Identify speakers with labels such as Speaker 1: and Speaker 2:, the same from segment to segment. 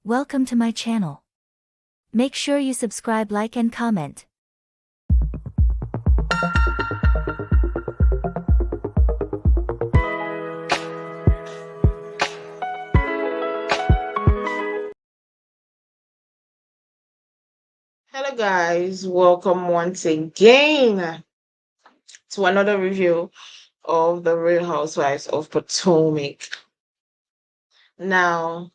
Speaker 1: Welcome to my channel. Make sure you subscribe, like and comment.
Speaker 2: Hello guys, welcome once again to another review of the Real Housewives of Potomac. Now,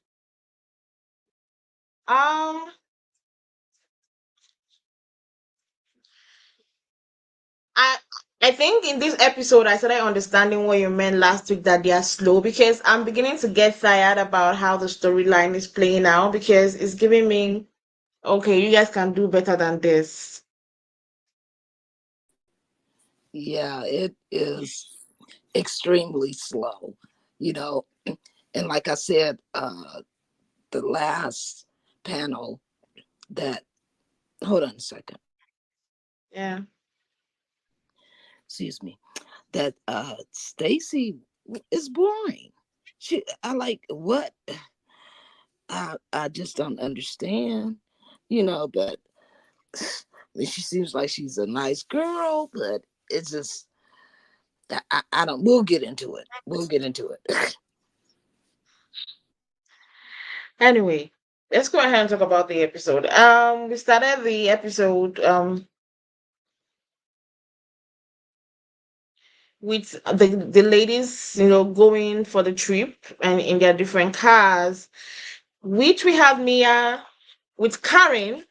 Speaker 2: um, I I think in this episode I started understanding what you meant last week that they are slow because I'm beginning to get tired about how the storyline is playing out because it's giving me okay, you guys can do better than this.
Speaker 3: Yeah, it is extremely slow, you know. And like I said, the last panel that, hold on a second,
Speaker 2: Yeah.
Speaker 3: excuse me, that Stacey is boring. I like what? I just don't understand, but I mean, she seems like she's a nice girl, but it's just, I don't, we'll get into it. We'll get into it.
Speaker 2: Anyway, let's go ahead and talk about the episode. We started the episode with the ladies, going for the trip and in their different cars, which we have Mia with Karen,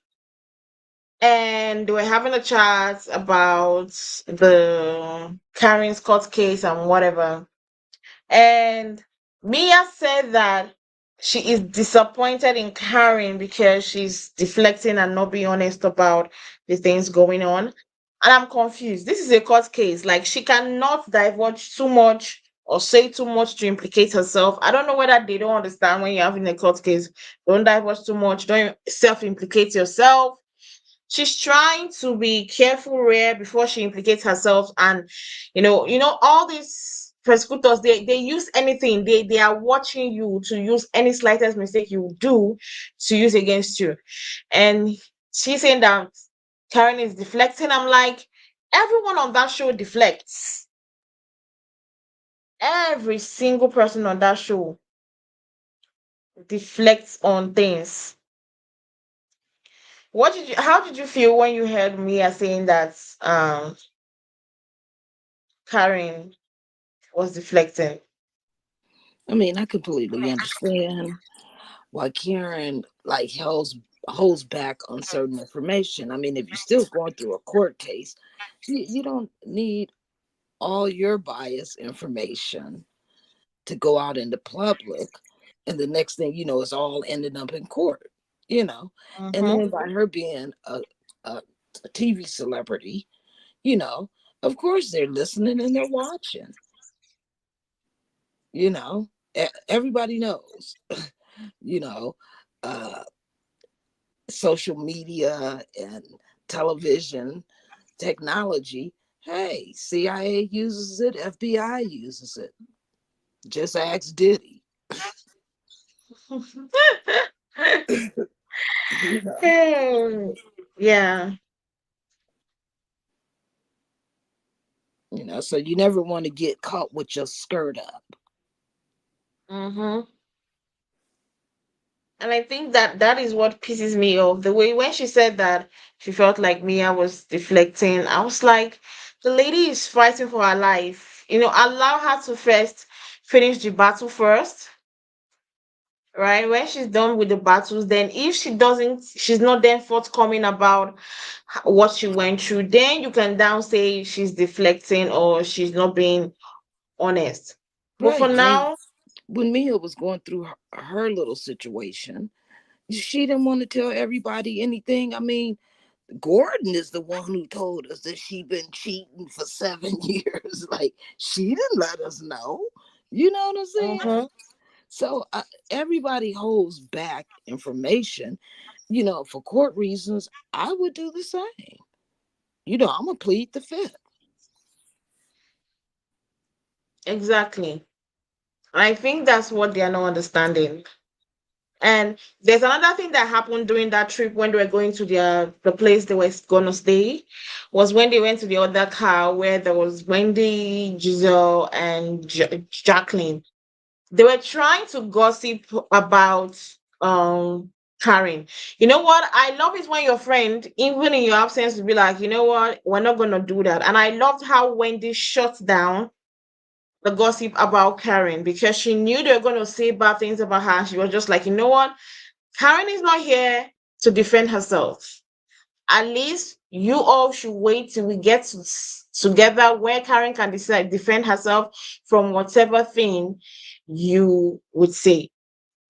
Speaker 2: and they were having a chat about the Karen's court case and whatever. And Mia said that she is disappointed in Karen because she's deflecting and not being honest about the things going on. And I'm confused. This is a court case. Like, she cannot divulge too much or say too much to implicate herself. I don't know whether they don't understand when you're having a court case. Don't divulge too much. Don't self implicate yourself. She's trying to be careful rare before she implicates herself, and all these prosecutors, they use anything, they are watching you to use any slightest mistake you do to use against you. And she's saying that Karen is deflecting. I'm like, everyone on that show deflects. Every single person on that show deflects on things. How did you feel when you heard Mia saying that Karen was deflecting?
Speaker 3: I mean, I completely understand why Karen like holds back on certain information. I mean, if you're still going through a court case, you don't need all your bias information to go out in the public, and the next thing you know, it's all ending up in court. You know, and
Speaker 2: Mm-hmm.
Speaker 3: then by her being a TV celebrity, you know, of course they're listening and they're watching. You know, everybody knows. You know, uh, social media and television technology. Hey, CIA uses it, FBI uses it. Just ask Diddy. You know,
Speaker 2: Hmm. Yeah.
Speaker 3: so you never want to get caught with your skirt up.
Speaker 2: Mm-hmm. And I think that that is what pisses me off. The way when she said that she felt like Mia was deflecting, I was like, the lady is fighting for her life. Allow her to first finish the battle first, right? When she's done with the battles, then if she's not then forthcoming about what she went through, then you can down say she's deflecting or she's not being honest. But for
Speaker 3: Right. I mean,
Speaker 2: now,
Speaker 3: when Mia was going through her little situation, she didn't want to tell everybody anything. I mean, Gordon is the one who told us that she been cheating for 7 years. Like, she didn't let us know. You know what I'm saying?
Speaker 2: mhm.
Speaker 3: So everybody holds back information. For court reasons, I would do the same. I'm gonna plead the fifth.
Speaker 2: Exactly. I think that's what they are not understanding. And there's another thing that happened during that trip when they were going to the place they were gonna stay, was when they went to the other car where there was Wendy, Giselle, and Jacqueline. They were trying to gossip about Karen. You know what? I love is when your friend, even in your absence, will be like, you know what, we're not gonna do that. And I loved how Wendy shut down the gossip about Karen because she knew they were gonna say bad things about her. She was just like, you know what? Karen is not here to defend herself. At least you all should wait till we get together where Karen can decide defend herself from whatever thing you would say.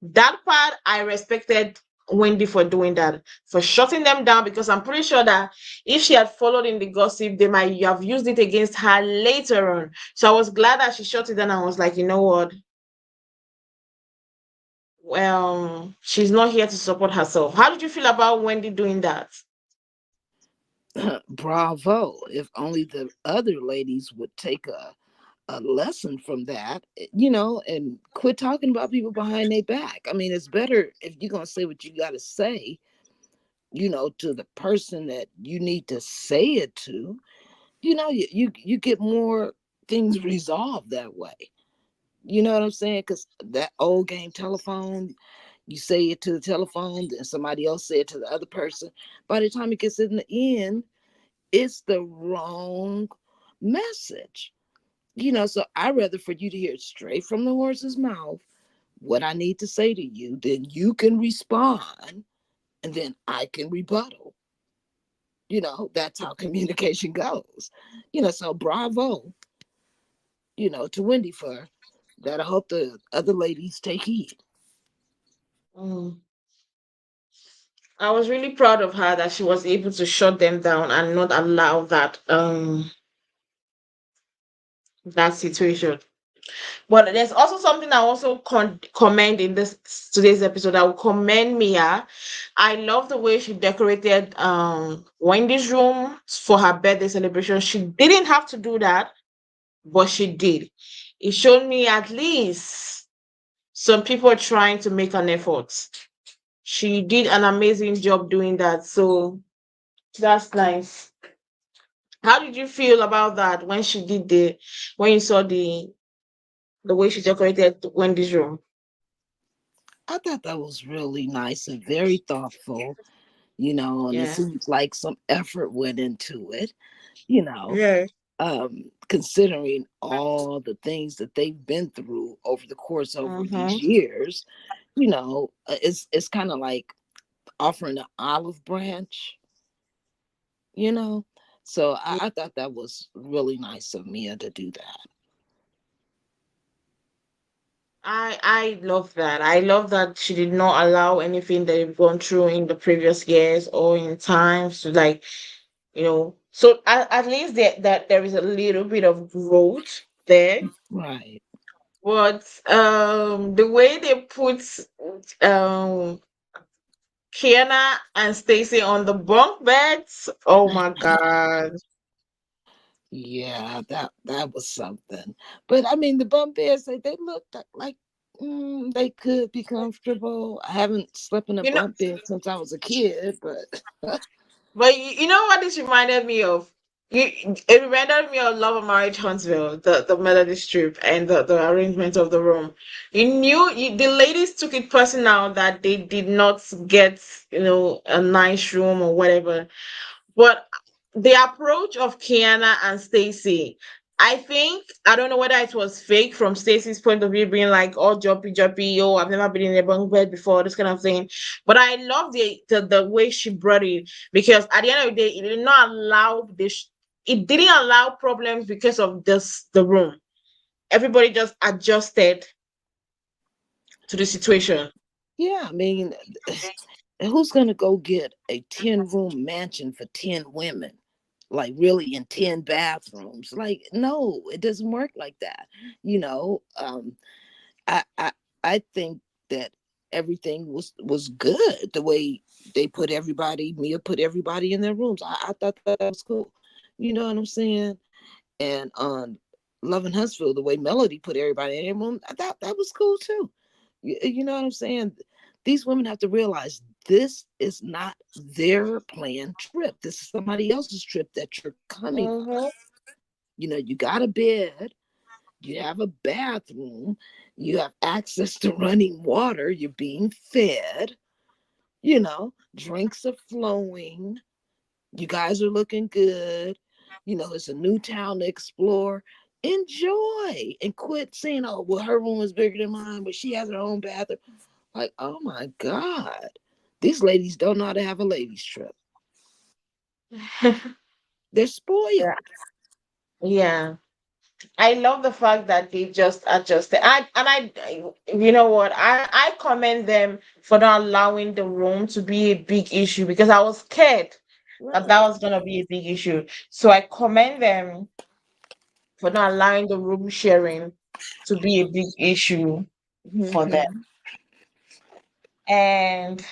Speaker 2: That part I respected Wendy for doing that, for shutting them down, because I'm pretty sure that if she had followed in the gossip, they might have used it against her later on. So I was glad that she shut it down and was like, you know what? Well, she's not here to support herself. How did you feel about Wendy doing that?
Speaker 3: Bravo. If only the other ladies would take a lesson from that, and quit talking about people behind their back. I mean, it's better if you're going to say what you got to say, to the person that you need to say it to. You get more things resolved that way. You know what I'm saying? Because that old game telephone, you say it to the telephone, then somebody else say it to the other person. By the time it gets in the end, it's the wrong message. So I rather for you to hear it straight from the horse's mouth what I need to say to you, then you can respond, and then I can rebuttal. That's how communication goes. So bravo, to Wendy for that. I hope the other ladies take heed.
Speaker 2: Mm. I was really proud of her that she was able to shut them down and not allow that situation. But there's also something I also commend in this today's episode. I will commend Mia. I love the way she decorated Wendy's room for her birthday celebration. She didn't have to do that, but she did. It showed me at least some people are trying to make an effort. She did an amazing job doing that. So that's nice. How did you feel about that when she did when you saw the way she decorated Wendy's room?
Speaker 3: I thought that was really nice and very thoughtful, and it
Speaker 2: Yeah.
Speaker 3: seems like some effort went into it, you know,
Speaker 2: Yeah.
Speaker 3: considering all the things that they've been through over the course over these
Speaker 2: Mm-hmm.
Speaker 3: years. It's kind of like offering an olive branch, you know. So I thought that was really nice of Mia to do that.
Speaker 2: I love that. I love that she did not allow anything that they've gone through in the previous years or in times to like, so at least that there is a little bit of growth there.
Speaker 3: Right.
Speaker 2: But the way they put um Kiana and Stacey on the bunk beds, oh my god.
Speaker 3: Yeah, that was something. But I mean, the bunk beds, they looked like they could be comfortable. I haven't slept in a
Speaker 2: You know,
Speaker 3: bunk bed since I was a kid, but
Speaker 2: but you know what this reminded me of? It reminded me of Love and Marriage Huntsville, the melody strip and the arrangement of the room. The ladies took it personal that they did not get, a nice room or whatever. But the approach of Kiana and Stacy, I think, I don't know whether it was fake from Stacy's point of view, being like, oh, jumpy, jumpy, oh, I've never been in a bunk bed before, this kind of thing. But I love the way she brought it, because at the end of the day, it didn't allow problems because of the room. Everybody just adjusted to the situation.
Speaker 3: yeah, I mean, who's gonna go get a 10-room mansion for 10 women? Like really in 10 bathrooms? Like, no, it doesn't work like that. You know, I I I think that everything was good the way Mia put everybody in their rooms. I thought that was cool. You know what I'm saying? And on Love and Huntsville, the way Melody put everybody in their room, I thought that was cool too. You know what I'm saying? These women have to realize this is not their planned trip. This is somebody else's trip that you're coming on.
Speaker 2: Mm-hmm.
Speaker 3: You got a bed, you have a bathroom, you have access to running water, you're being fed, drinks are flowing, you guys are looking good, it's a new town to explore. Enjoy and quit saying, oh, well, her room is bigger than mine, but she has her own bathroom. Like, oh my God, these ladies don't know how to have a ladies' trip. They're
Speaker 2: Yeah.
Speaker 3: spoiled.
Speaker 2: Yeah. I love the fact that they just adjusted. You know what? I commend them for not allowing the room to be a big issue because I was scared that that
Speaker 3: Right.
Speaker 2: was gonna be a big issue. So I commend them for not allowing the room sharing to be a big issue for them.
Speaker 3: Mm-hmm.
Speaker 2: And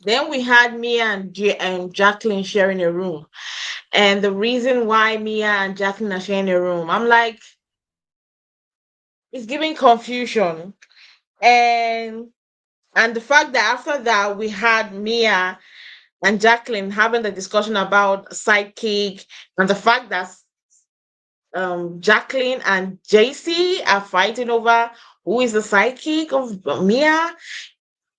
Speaker 2: then we had Mia and Jacqueline sharing a room. And the reason why Mia and Jacqueline are sharing a room, I'm like, it's giving confusion. And and the fact that after that we had Mia and Jacqueline having the discussion about sidekick, and the fact that Jacqueline and JC are fighting over who is the sidekick of Mia.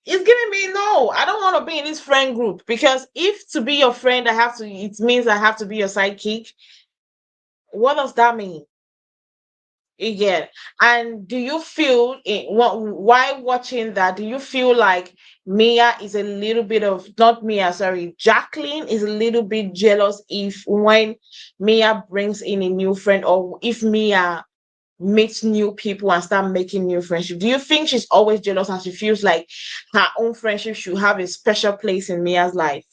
Speaker 2: It's giving me no. I don't want to be in this friend group because if to be your friend, it means I have to be your sidekick. What does that mean? Yeah. And do you feel while watching that, do you feel like Mia is a little bit of not Mia, sorry, Jacqueline is a little bit jealous if when Mia brings in a new friend or if Mia meets new people and start making new friendship? Do you think she's always jealous and she feels like her own friendship should have a special place in Mia's life?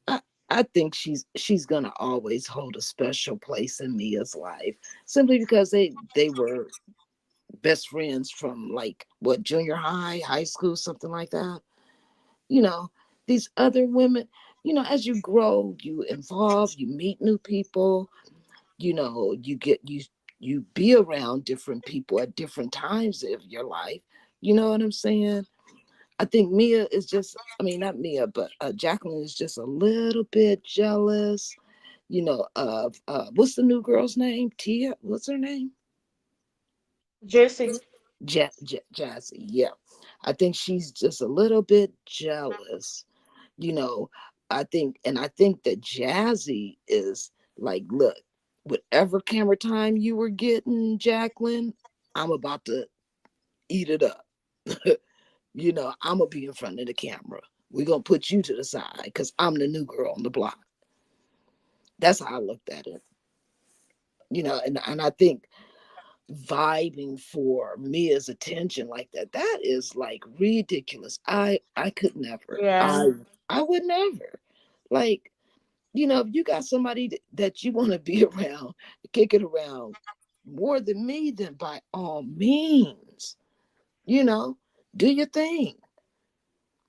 Speaker 3: I, I think she's gonna always hold a special place in Mia's life simply because they were best friends from like what junior high, high school, something like that. You know, these other women, as you grow, you evolve, you meet new people, you be around different people at different times of your life. You know what I'm saying? I think Mia is just, I mean, not Mia, but Jacqueline is just a little bit jealous, of what's the new girl's name? Tia, what's her name?
Speaker 2: JC.
Speaker 3: Jazzy. Yeah, I think she's just a little bit jealous. You know, I think that Jazzy is like, look, whatever camera time you were getting, Jacqueline, I'm about to eat it up. I'm gonna be in front of the camera. We're gonna put you to the side because I'm the new girl on the block. That's how I looked at it. And I think vibing for Mia's attention like that, that is like ridiculous. I could never.
Speaker 2: Yeah.
Speaker 3: I would never. Like, if you got somebody that you want to be around, kick it around more than me, then by all means, you know, do your thing.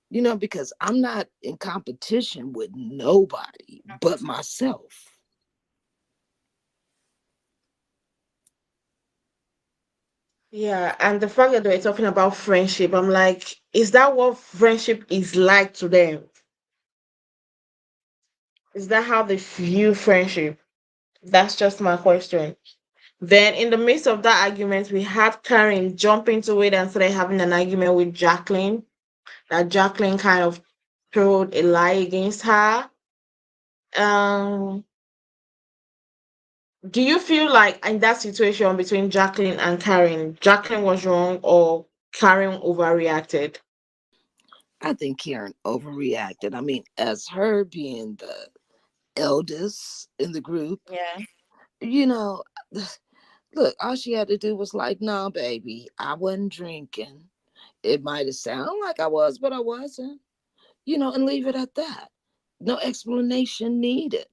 Speaker 3: Because I'm not in competition with nobody but myself.
Speaker 2: Yeah, and the fact that we're talking about friendship, I'm like, is that what friendship is like to them? Is that how they view friendship? That's just my question. Then, in the midst of that argument, we had Karen jump into it and started having an argument with Jacqueline. That Jacqueline kind of told a lie against her. Um, do you feel like in that situation between Jacqueline and Karen, Jacqueline was wrong or Karen overreacted?
Speaker 3: I think Karen overreacted. I mean, as her being the eldest in the group,
Speaker 2: Yeah.
Speaker 3: you know, look, all she had to do was like, no, baby, I wasn't drinking. It might have sounded like I was, but I wasn't, and leave it at that. No explanation needed.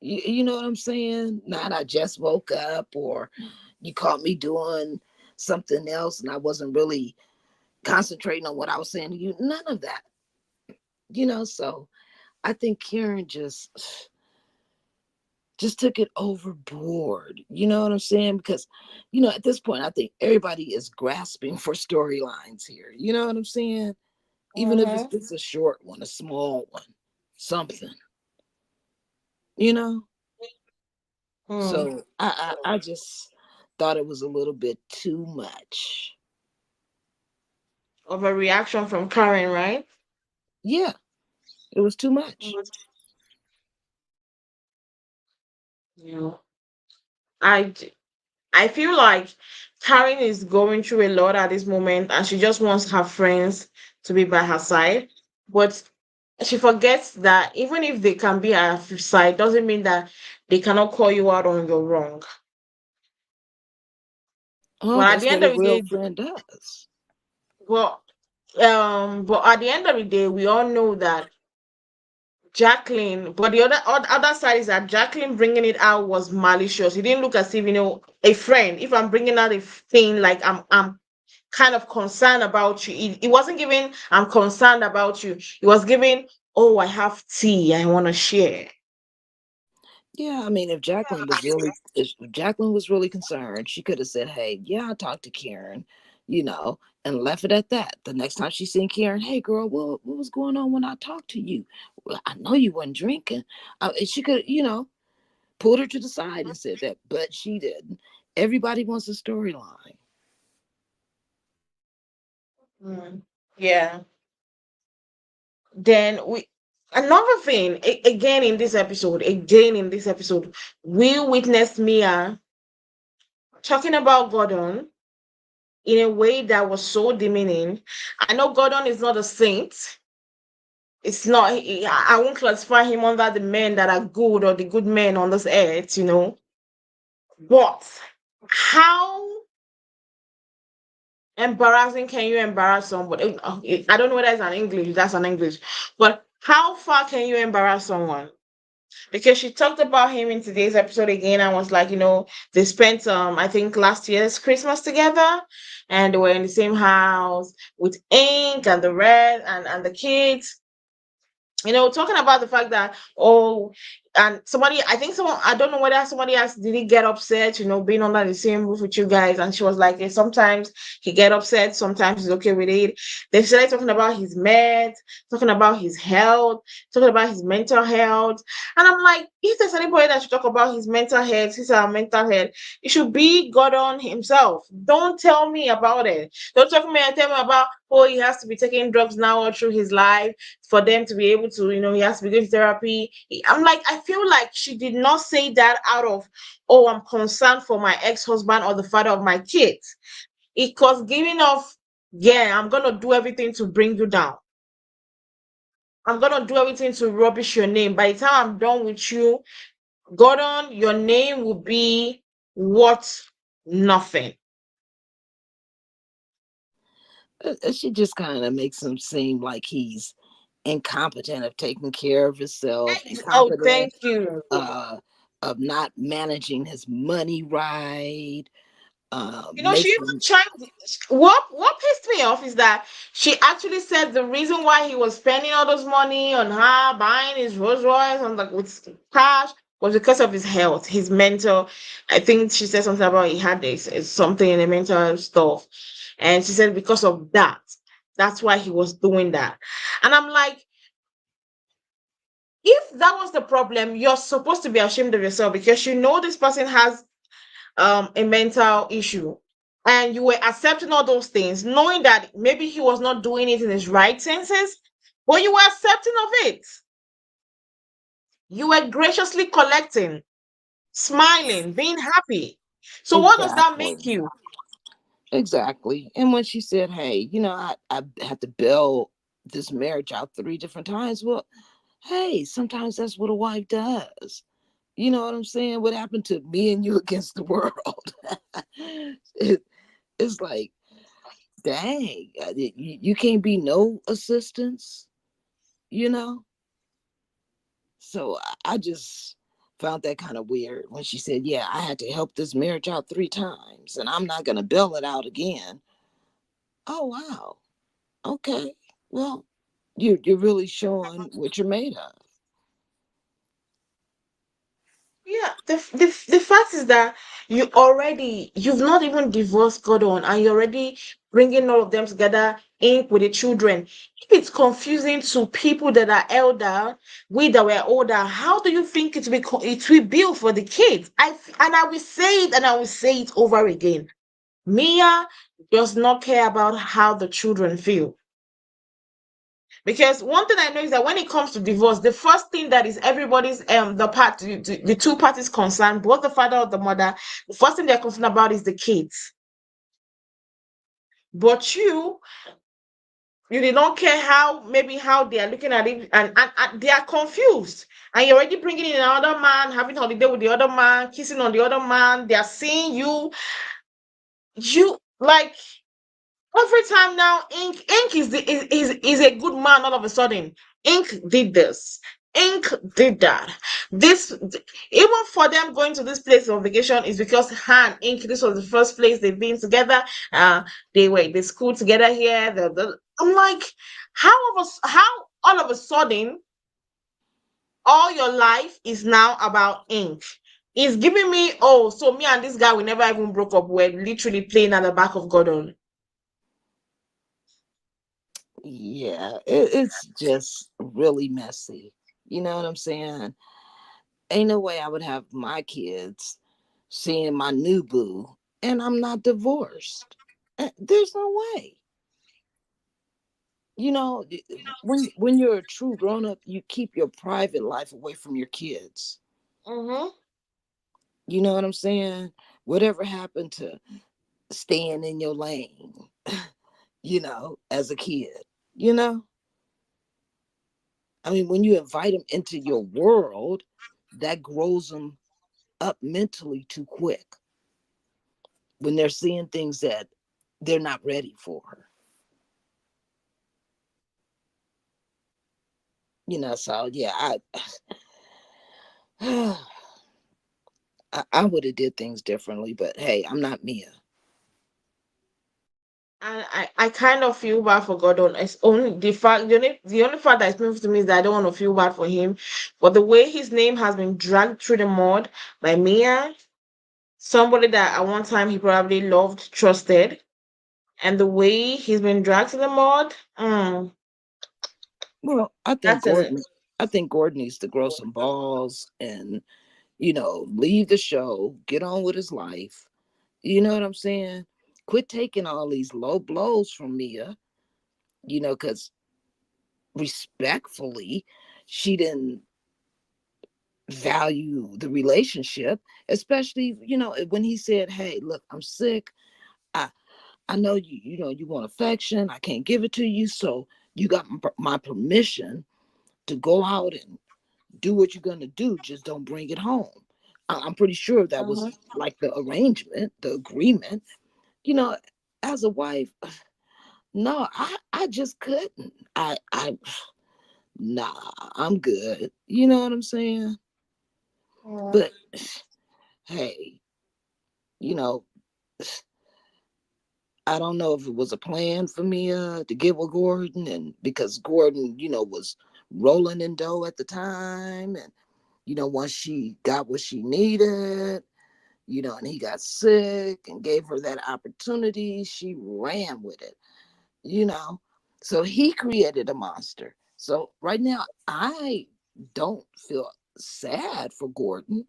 Speaker 3: You know what I'm saying? Not I just woke up or you caught me doing something else and I wasn't really concentrating on what I was saying to you. None of that. So I think Karen just just took it overboard. You know what I'm saying? Because, at this point, I think everybody is grasping for storylines here. You know what I'm saying? Even if it's
Speaker 2: Mm-hmm.
Speaker 3: just a short one, a small one, something, you know?
Speaker 2: Hmm.
Speaker 3: So I just thought it was a little bit too much.
Speaker 2: Of a reaction from Karen, right?
Speaker 3: Yeah, it was too much.
Speaker 2: Yeah. I d- I feel like Karen is going through a lot at this moment, and she just wants her friends to be by her side. But she forgets that even if they can be at her side, doesn't mean that they cannot call you out on your wrong.
Speaker 3: Oh,
Speaker 2: But at
Speaker 3: that's
Speaker 2: the
Speaker 3: what
Speaker 2: end
Speaker 3: a
Speaker 2: of the
Speaker 3: real
Speaker 2: day,
Speaker 3: friend does.
Speaker 2: well, but at the end of the day, we all know that Jacqueline, but the other side is that Jacqueline bringing it out was malicious. It didn't look as if a friend. If I'm bringing out a thing, like I'm kind of concerned about you. It wasn't giving I'm concerned about you. It was giving, oh, I have tea I want to share.
Speaker 3: Yeah, I mean, if Jacqueline was really concerned, she could have said, "Hey, yeah, I talked to Karen," you know, and left it at that. The next time she seen Karen, "Hey, girl, what was going on when I talked to you? Well, I know you wasn't drinking." And she could, pulled her to the side and said that, but she didn't. Everybody wants a storyline.
Speaker 2: Mm. Yeah. Then we Another thing again in this episode, we witnessed Mia talking about Gordon in a way that was so demeaning. I know Gordon is not a saint. It's not. I won't classify him under the men that are good or the good men on this earth. But how embarrassing can you embarrass somebody? I don't know whether it's an English. That's an English. But how far can you embarrass someone? Because she talked about him in today's episode again and was like, they spent I think last year's Christmas together, and they were in the same house with Ink and the Red and the kids, talking about the fact that, oh, and somebody, I think someone, I don't know whether somebody else did he get upset, being under the same roof with you guys, and she was like, "Yeah, sometimes he get upset, sometimes he's okay with it." They started talking about his meds, talking about his health, talking about his mental health, and I'm like, if there's anybody that should talk about his mental health, his mental health, it should be Gordon himself. Don't tell me about it. Don't talk to me and tell me about, oh, he has to be taking drugs now all through his life for them to be able to, he has to be going to therapy. I'm like, I feel like she did not say that out of, oh, I'm concerned for my ex-husband or the father of my kids. It was giving off, yeah, I'm gonna do everything to bring you down. I'm gonna do everything to rubbish your name. By the time I'm done with you, Gordon, your name will be worth nothing.
Speaker 3: She just kind of makes him seem like he's incompetent of taking care of himself,
Speaker 2: Oh,
Speaker 3: incompetent
Speaker 2: thank you.
Speaker 3: uh, of not managing his money right.
Speaker 2: She
Speaker 3: Makes
Speaker 2: even
Speaker 3: him
Speaker 2: tried. What pissed me off is that she actually said the reason why he was spending all those money on her buying his Rolls Royce and like with cash was because of his health, his mental. I think she said something about he had something in the mental stuff, and she said because of that, that's why he was doing that. And I'm like, if that was the problem, you're supposed to be ashamed of yourself because this person has a mental issue, and you were accepting all those things knowing that maybe he was not doing it in his right senses, but you were accepting of it. You were graciously collecting, smiling, being happy. So what does that
Speaker 3: exactly,
Speaker 2: make you?
Speaker 3: exactly. And when she said, "Hey, I had to bail this marriage out 3 different times," well, hey, sometimes that's what a wife does. You know what I'm saying? What happened to me and you against the world? it, it's like, dang, you can't be no assistance, you know? So I just found that kind of weird when she said, "Yeah, I had to help this marriage out 3 times and I'm not going to bail it out again." Oh, wow. Okay. Well, you're really showing what you're made of.
Speaker 2: Yeah, the fact is that you've not even divorced Gordon, and you're already bringing all of them together in with the children. If it's confusing to people that are elder, we that were older, how do you think it will be for the kids? And I will say it, and I will say it over again. Mia does not care about how the children feel. Because one thing I know is that when it comes to divorce, the first thing that is everybody's the two parties concerned, both the father or the mother, the first thing they're concerned about is the kids. But you did not care how they are looking at it, and they are confused. And you're already bringing in another man, having holiday with the other man, kissing on the other man. They are seeing you like every time now. Ink is a good man all of a sudden. Ink did this. Ink did that. This even for them going to this place on vacation is because Han Ink, this was the first place they've been together. They school together here. I'm like, how all of a sudden all your life is now about Ink. It's giving me, oh, so me and this guy we never even broke up. We're literally playing at the back of Gordon.
Speaker 3: Yeah, it's just really messy. You know what I'm saying? Ain't no way I would have my kids seeing my new boo and I'm not divorced. There's no way. You know, when you're a true grown up, you keep your private life away from your kids.
Speaker 2: Mm-hmm.
Speaker 3: You know what I'm saying? Whatever happened to staying in your lane, as a kid, you know? I mean, when you invite them into your world, that grows them up mentally too quick when they're seeing things that they're not ready for. So yeah, I I would have did things differently, but hey, I'm not Mia.
Speaker 2: And I kind of feel bad for Gordon. It's only the only fact that is painful to me is that I don't want to feel bad for him. But the way his name has been dragged through the mud by Mia, somebody that at one time he probably loved, trusted, and the way he's been dragged to the mud,
Speaker 3: Well,
Speaker 2: that's it.
Speaker 3: I think Gordon needs to grow some balls and leave the show, get on with his life. You know what I'm saying? Quit taking all these low blows from Mia, because respectfully, she didn't value the relationship, especially, when he said, "Hey, look, I'm sick. I I know you want affection. I can't give it to you, so you got my permission to go out and do what you're gonna do. Just don't bring it home." I'm pretty sure that was
Speaker 2: Mm-hmm.
Speaker 3: like the arrangement, the agreement. You know, as a wife, no, I just couldn't. Nah, I'm good. You know what I'm saying?
Speaker 2: Yeah.
Speaker 3: But hey, you know, I don't know if it was a plan for me to get with Gordon, and because Gordon, was rolling in dough at the time, and once she got what she needed, and he got sick and gave her that opportunity, she ran with it, you know. So he created a monster. So right now, I don't feel sad for Gordon,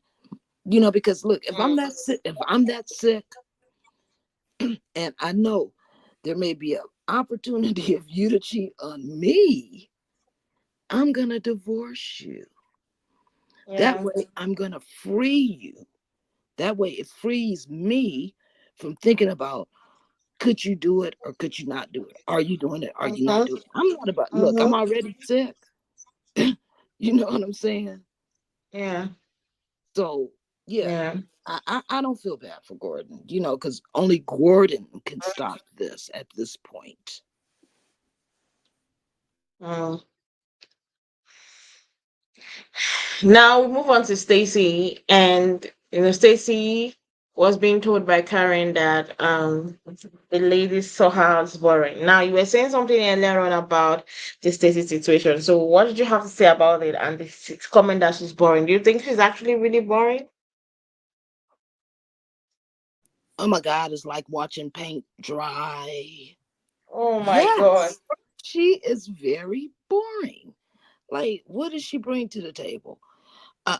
Speaker 3: because look, if I'm that sick, and I know there may be an opportunity of you to cheat on me, I'm gonna divorce you. That
Speaker 2: Yeah.
Speaker 3: way, I'm gonna free you. That way, it frees me from thinking about could you do it or could you not do it? Are you doing it? Are you not
Speaker 2: Mm-hmm.
Speaker 3: doing it? I'm not about, look,
Speaker 2: Mm-hmm.
Speaker 3: I'm already sick. You know what I'm saying?
Speaker 2: Yeah.
Speaker 3: So, yeah,
Speaker 2: Yeah.
Speaker 3: I don't feel bad for Gordon, because only Gordon can stop this at this point.
Speaker 2: Mm. Now we move on to Stacey, and Stacey was being told by Karen that the lady saw her as boring. Now you were saying something earlier on about the Stacey situation. So what did you have to say about it and the comment that she's boring? Do you think she's actually really boring?
Speaker 3: Oh my God, it's like watching paint dry.
Speaker 2: Oh my God.
Speaker 3: Yes, she is very boring. Like, what does she bring to the table? Uh,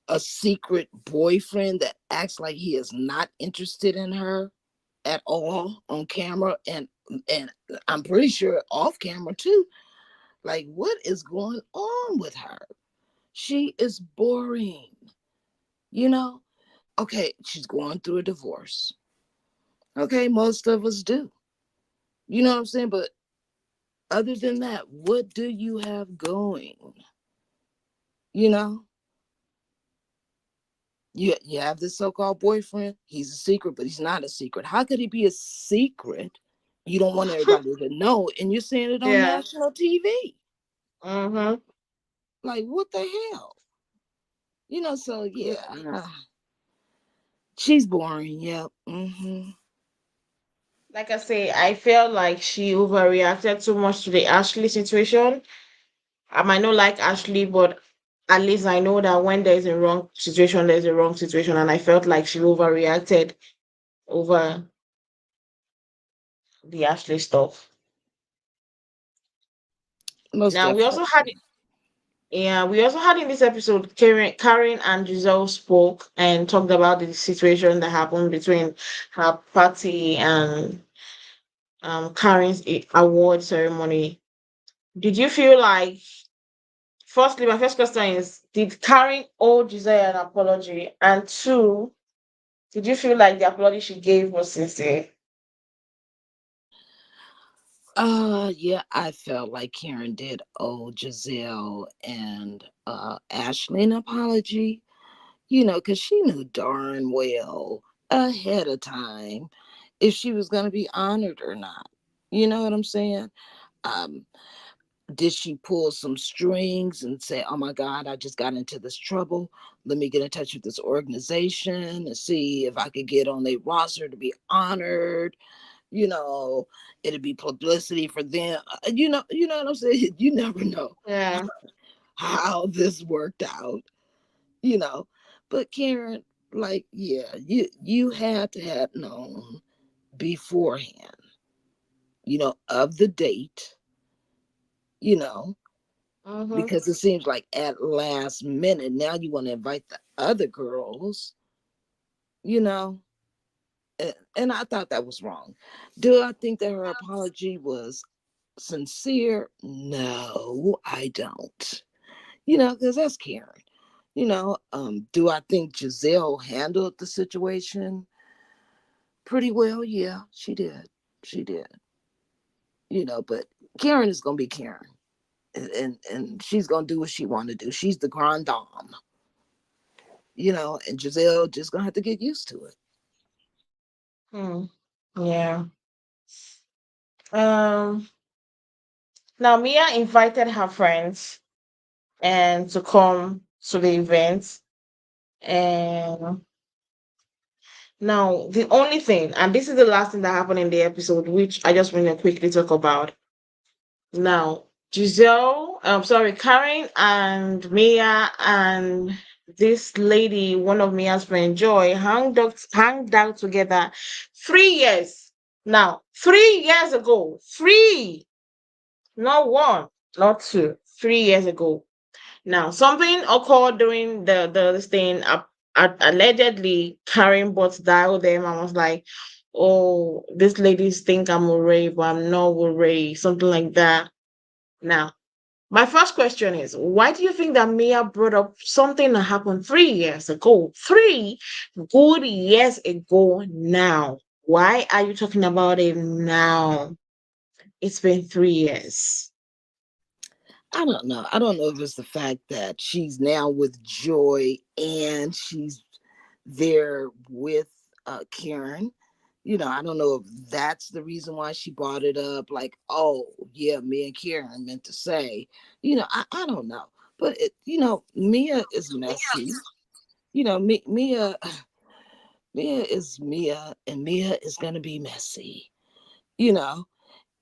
Speaker 3: a secret boyfriend that acts like he is not interested in her at all on camera, and I'm pretty sure off camera too. Like, what is going on with her? She is boring, you know? Okay, she's going through a divorce. Okay, most of us do. You know what I'm saying? But other than that, what do you have going? You know? You have this so-called boyfriend. He's a secret, but he's not a secret. How could he be a secret? You don't want everybody to know, and you're saying it on
Speaker 2: Yeah.
Speaker 3: national TV.
Speaker 2: Mm-hmm.
Speaker 3: Like, what the hell? So
Speaker 2: Yeah.
Speaker 3: yeah, she's boring. Yep.
Speaker 2: Like I say, I felt like she overreacted too much to the Ashley situation. I might not like Ashley, but at least I know that when there's a wrong situation, there's a wrong situation. And I felt like she overreacted over the Ashley stuff.
Speaker 3: Most
Speaker 2: Now we also had
Speaker 3: definitely.
Speaker 2: Yeah, we also had in this episode Karen and Giselle spoke and talked about the situation that happened between her party and Karen's award ceremony. Did you feel like, firstly, my first question is, did Karen owe Giselle an apology? And two, did you feel like the apology she gave was sincere?
Speaker 3: Yeah, I felt like Karen did owe Giselle and Ashley an apology. Because she knew darn well ahead of time if she was going to be honored or not. You know what I'm saying? Um, did she pull some strings and say, "Oh my God, I just got into this trouble. Let me get in touch with this organization and see if I could get on their roster to be honored." You know, it'd be publicity for them. You know what I'm saying? You never know
Speaker 2: Yeah.
Speaker 3: how this worked out. You know, but Karen, like, yeah, you had to have known beforehand. Of the date. You know,
Speaker 2: Mm-hmm.
Speaker 3: because it seems like at last minute now you want to invite the other girls. You know, and I thought that was wrong. Do I think that her apology was sincere? No, I don't. Because that's Karen. Do I think Giselle handled the situation pretty well? Yeah, she did. She did. But Karen is gonna be Karen, and she's gonna do what she want to do. She's the grand dame. And Giselle just gonna have to get used to it.
Speaker 2: Hmm. Yeah. Um. Now Mia invited her friends and to come to the event. And now the only thing, and this is the last thing that happened in the episode, which I just want to quickly talk about. Now, Karen and Mia and this lady, one of Mia's friend Joy, hanged out together 3 years. Now, 3 years ago, three, not one, not two, 3 years ago. Now, something occurred during the this thing. Allegedly, Karen bought dialed them and was like, "Oh, these ladies think I'm Ray, but I'm not Ray," something like that. Now, my first question is, why do you think that Mia brought up something that happened 3 years ago? 3 good years ago now. Why are you talking about it now? It's been 3 years.
Speaker 3: I don't know. I don't know if it's the fact that she's now with Joy and she's there with Karen. I don't know if that's the reason why she brought it up. Like, oh, yeah, me and Karen meant to say. I don't know. But, Mia is messy. Mia, Mia is Mia, and Mia is going to be messy, you know?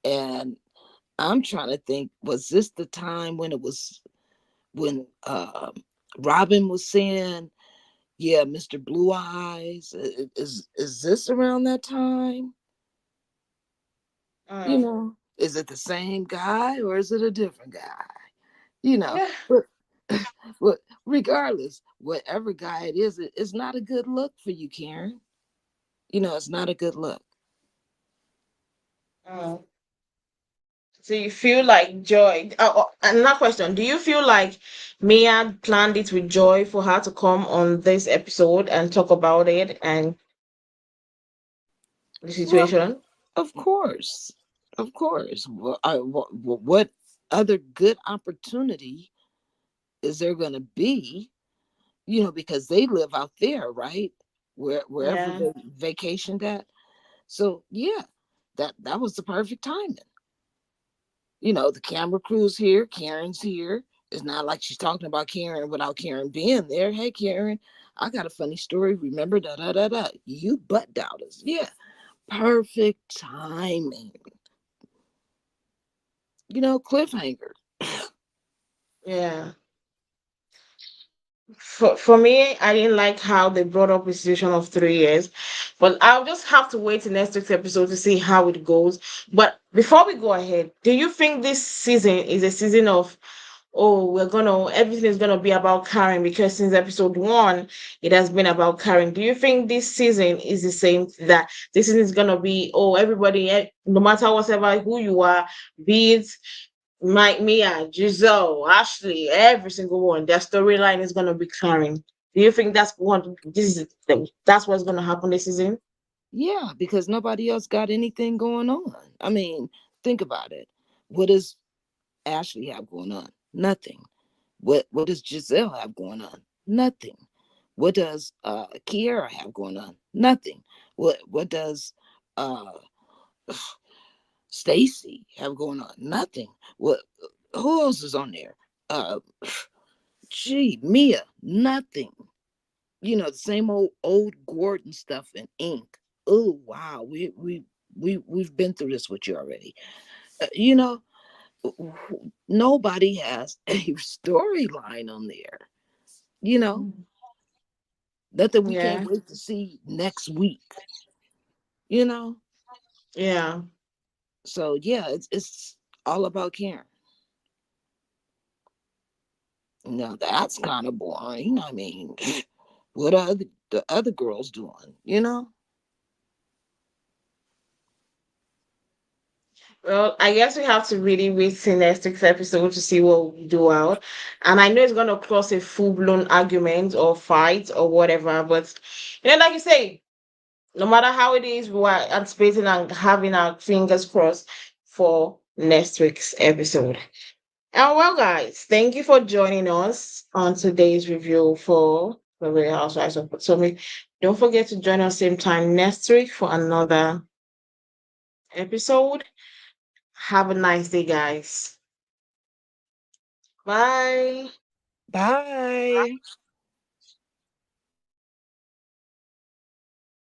Speaker 3: And I'm trying to think, was this the time when it was when Robin was saying, Yeah, Mr. Blue Eyes. Is this around that time? You
Speaker 2: Mm.
Speaker 3: know, is it the same guy or is it a different guy? You know,
Speaker 2: Yeah.
Speaker 3: but but regardless, whatever guy it is, it's not a good look for you, Karen. You know, it's not a good look.
Speaker 2: Mm. So you feel like Joy? Another question: do you feel like Mia planned it with Joy for her to come on this episode and talk about it and the
Speaker 3: Well,
Speaker 2: situation?
Speaker 3: of course, of course. What other good opportunity is there going to be? You know, because they live out there, right? Wherever
Speaker 2: Yeah.
Speaker 3: they vacationed at. So yeah, that was the perfect timing. You know, the camera crew's here, Karen's here. It's not like she's talking about Karen without Karen being there. Hey, Karen, I got a funny story. Remember, da da da da. You butt doubters. Yeah, perfect timing. You know, cliffhanger.
Speaker 2: Yeah. For me, I didn't like how they brought up a situation of 3 years, but I'll just have to wait till next week's episode to see how it goes. But before we go ahead, do you think this season is a season of, oh, everything is gonna be about Karen? Because since episode 1, it has been about Karen. Do you think this season is the same, that this season is gonna be, oh, everybody, no matter whatever who you are, be it Mike, Mia, Giselle, Ashley, every single one, their storyline is gonna be Karen. Do you think that's what's gonna happen this season?
Speaker 3: Yeah, because nobody else got anything going on. I mean, think about it. What does Ashley have going on? Nothing. What does Giselle have going on? Nothing. What does Kiera have going on? Nothing. What does uh Stacey have going on? Nothing. What who else is on there? Uh gee, Mia, nothing. You know, the same old Gordon stuff and ink. Oh wow, we've been through this with you already. You know, nobody has a storyline on there. You know,
Speaker 2: Mhm.
Speaker 3: nothing we can't
Speaker 2: Yeah,
Speaker 3: wait to see next week. You know,
Speaker 2: yeah,
Speaker 3: so yeah, it's all about Karen. Now that's kind of boring. I mean, what are the other girls doing? You know?
Speaker 2: well, I guess we have to really wait till next week's episode to see what we do out. And I know it's gonna cross a full-blown argument or fight or whatever, but like you say, no matter how it is, we are anticipating and having our fingers crossed for next week's episode. And well, guys, thank you for joining us on today's review for The Real Housewives of Potomac. Don't forget to join us same time next week for another episode. Have a nice day, guys. Bye.
Speaker 3: Bye.